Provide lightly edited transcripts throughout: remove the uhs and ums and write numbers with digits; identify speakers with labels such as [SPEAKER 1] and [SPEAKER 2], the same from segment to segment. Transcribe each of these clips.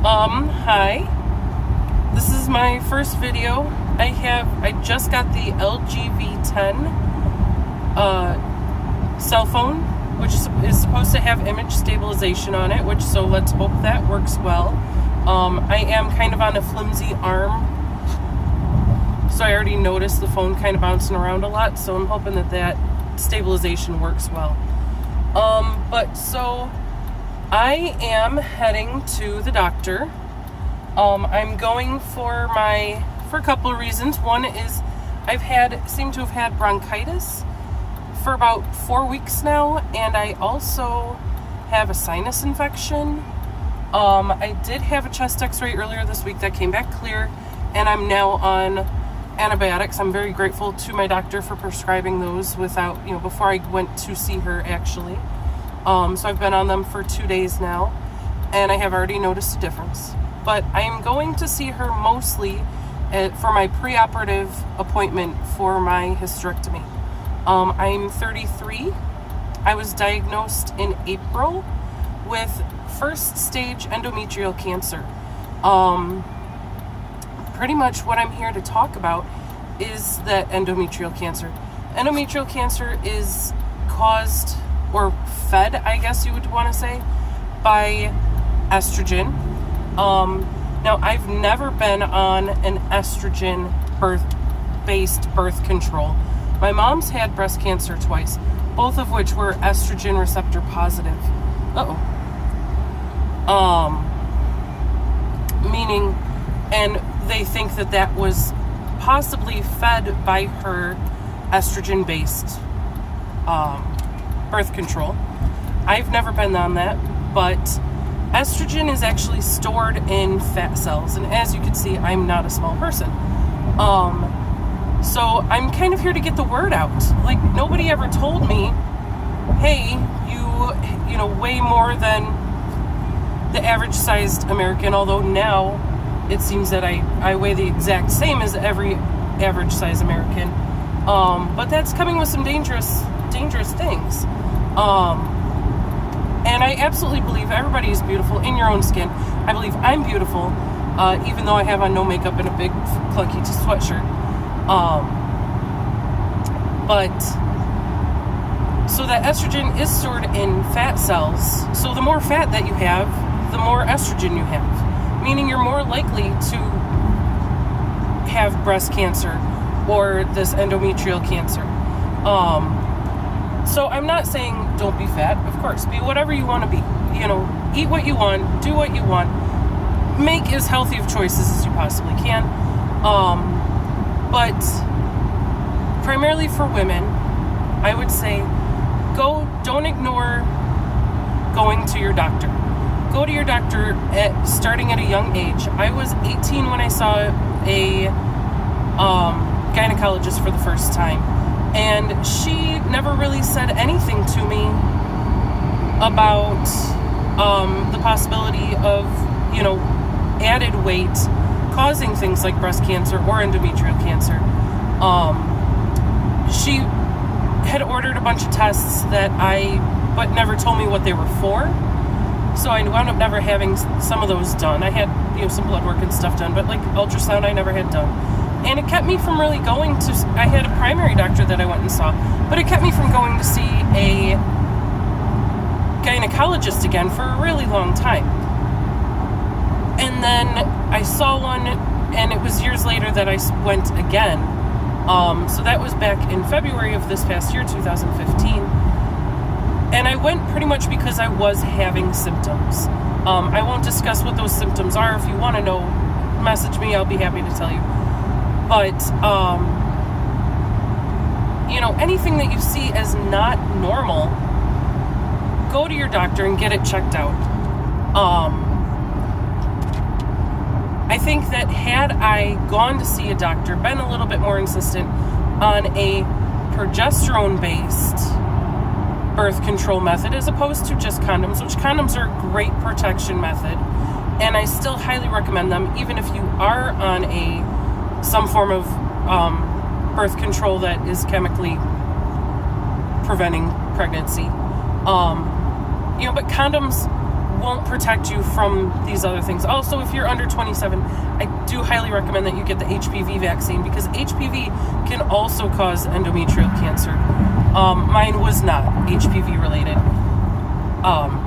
[SPEAKER 1] Hi. This is my first video. I just got the LGV10 cell phone, which is supposed to have image stabilization on it, so let's hope that works well. I am kind of on a flimsy arm, so I already noticed the phone kind of bouncing around a lot, so I'm hoping that stabilization works well. So I am heading to the doctor. I'm going for a couple of reasons. One is seem to have had bronchitis for about 4 weeks now, and I also have a sinus infection. I did have a chest x-ray earlier this week that came back clear, and I'm now on antibiotics. I'm very grateful to my doctor for prescribing those before I went to see her actually. So I've been on them for 2 days now, and I have already noticed a difference. But I am going to see her mostly for my preoperative appointment for my hysterectomy. I'm 33. I was diagnosed in April with first stage endometrial cancer. Pretty much what I'm here to talk about is that endometrial cancer. Endometrial cancer is caused or fed, I guess you would want to say, by estrogen. Now, I've never been on an estrogen-based birth control. My mom's had breast cancer twice, both of which were estrogen receptor positive. Meaning, and they think that was possibly fed by her estrogen-based birth control. I've never been on that, but estrogen is actually stored in fat cells, and as you can see, I'm not a small person. So I'm kind of here to get the word out. Like, nobody ever told me, hey, you weigh more than the average sized American, although now it seems that I weigh the exact same as every average sized American. But that's coming with some dangerous things. And I absolutely believe everybody is beautiful in your own skin. I believe I'm beautiful, even though I have on no makeup and a big clunky sweatshirt. So that estrogen is stored in fat cells. So the more fat that you have, the more estrogen you have, meaning you're more likely to have breast cancer or this endometrial cancer. So I'm not saying don't be fat. Of course, be whatever you want to be. Eat what you want, do what you want, make as healthy of choices as you possibly can. But primarily for women, I would say don't ignore going to your doctor. Go to your doctor starting at a young age. I was 18 when I saw a gynecologist for the first time. And she never really said anything to me about the possibility of, added weight causing things like breast cancer or endometrial cancer. She had ordered a bunch of tests but never told me what they were for. So I wound up never having some of those done. I had, some blood work and stuff done, but like ultrasound I never had done. And it kept me from really going to, I had a primary doctor that I went and saw, but it kept me from going to see a gynecologist again for a really long time. And then I saw one, and it was years later that I went again. So that was back in February of this past year, 2015. And I went pretty much because I was having symptoms. I won't discuss what those symptoms are. If you want to know, message me, I'll be happy to tell you. But, anything that you see as not normal, go to your doctor and get it checked out. I think that had I gone to see a doctor, been a little bit more insistent on a progesterone-based birth control method as opposed to just condoms, which condoms are a great protection method, and I still highly recommend them, even if you are on some form of birth control that is chemically preventing pregnancy. But condoms won't protect you from these other things. Also, if you're under 27, I do highly recommend that you get the HPV vaccine, because HPV can also cause endometrial cancer. Mine was not HPV related,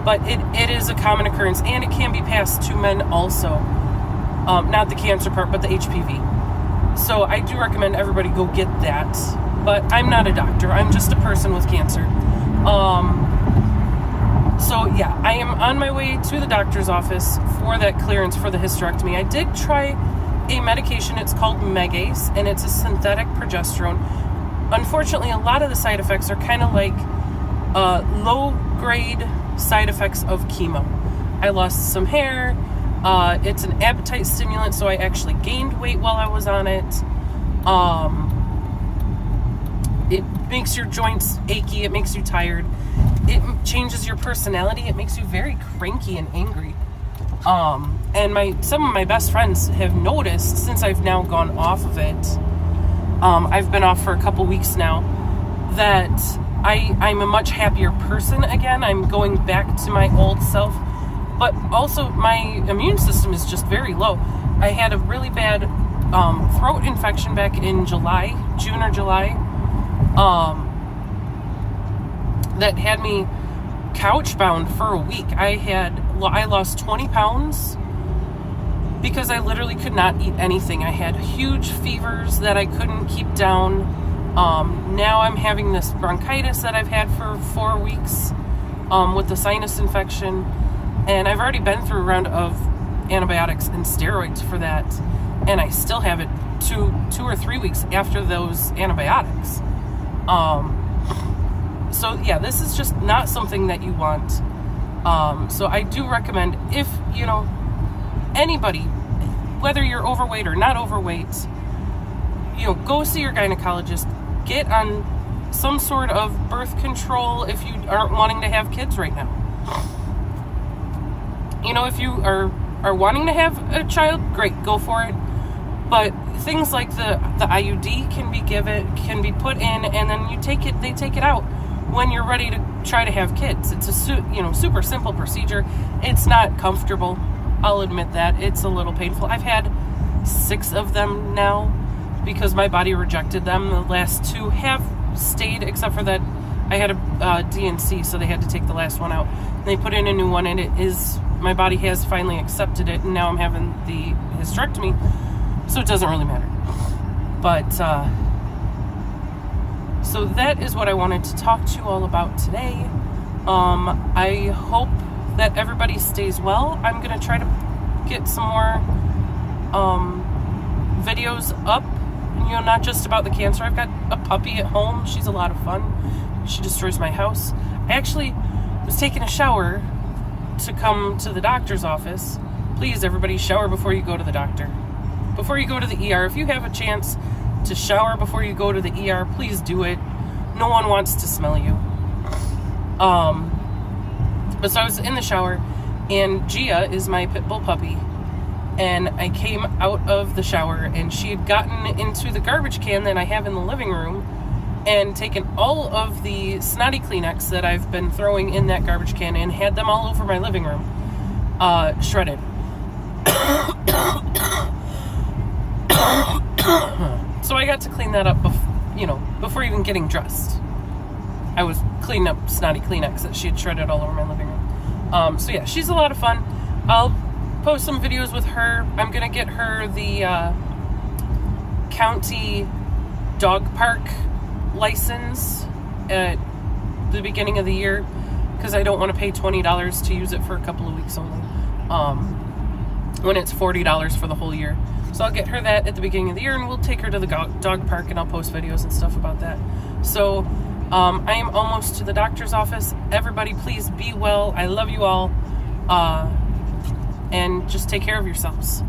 [SPEAKER 1] but it is a common occurrence, and it can be passed to men also. Not the cancer part, but the HPV. So I do recommend everybody go get that. But I'm not a doctor. I'm just a person with cancer. So yeah, I am on my way to the doctor's office for that clearance for the hysterectomy. I did try a medication. It's called Megace, and it's a synthetic progesterone. Unfortunately, a lot of the side effects are kind of like low-grade side effects of chemo. I lost some hair. It's an appetite stimulant, so I actually gained weight while I was on it. It makes your joints achy. It makes you tired. It changes your personality. It makes you very cranky and angry. And some of my best friends have noticed since I've now gone off of it. I've been off for a couple weeks now, that I'm a much happier person again. I'm going back to my old self. But also my immune system is just very low. I had a really bad throat infection back in June or July. That had me couch bound for a week. I lost 20 pounds because I literally could not eat anything. I had huge fevers that I couldn't keep down. Now I'm having this bronchitis that I've had for 4 weeks with the sinus infection. And I've already been through a round of antibiotics and steroids for that. And I still have it 2 or 3 weeks after those antibiotics. So yeah, this is just not something that you want. So I do recommend, if, anybody, whether you're overweight or not overweight, go see your gynecologist. Get on some sort of birth control if you aren't wanting to have kids right now. If you are wanting to have a child, great, go for it. But things like the IUD can be put in, and then they take it out when you're ready to try to have kids. It's a super simple procedure. It's not comfortable. I'll admit that. It's a little painful. I've had 6 of them now because my body rejected them. The last 2 have stayed, except for that I had a DNC, so they had to take the last one out. And they put in a new one, and my body has finally accepted it, and now I'm having the hysterectomy, so it doesn't really matter. But, so that is what I wanted to talk to you all about today. I hope that everybody stays well. I'm going to try to get some more videos up, not just about the cancer. I've got a puppy at home. She's a lot of fun. She destroys my house. I actually was taking a shower to come to the doctor's office. Please, everybody, shower before you go to the doctor. Before you go to the ER, if you have a chance to shower before you go to the ER, please do it. No one wants to smell you. But so I was in the shower, and Gia is my pit bull puppy, and I came out of the shower, and she had gotten into the garbage can that I have in the living room and taken all of the snotty Kleenex that I've been throwing in that garbage can and had them all over my living room, shredded. So I got to clean that up, before even getting dressed. I was cleaning up snotty Kleenex that she had shredded all over my living room. So yeah, she's a lot of fun. I'll post some videos with her. I'm gonna get her the county dog park license at the beginning of the year, because I don't want to pay $20 to use it for a couple of weeks only, when it's $40 for the whole year. So I'll get her that at the beginning of the year, and we'll take her to the dog park, and I'll post videos and stuff about that. So I am almost to the doctor's office. Everybody, please be well. I love you all, and just take care of yourselves.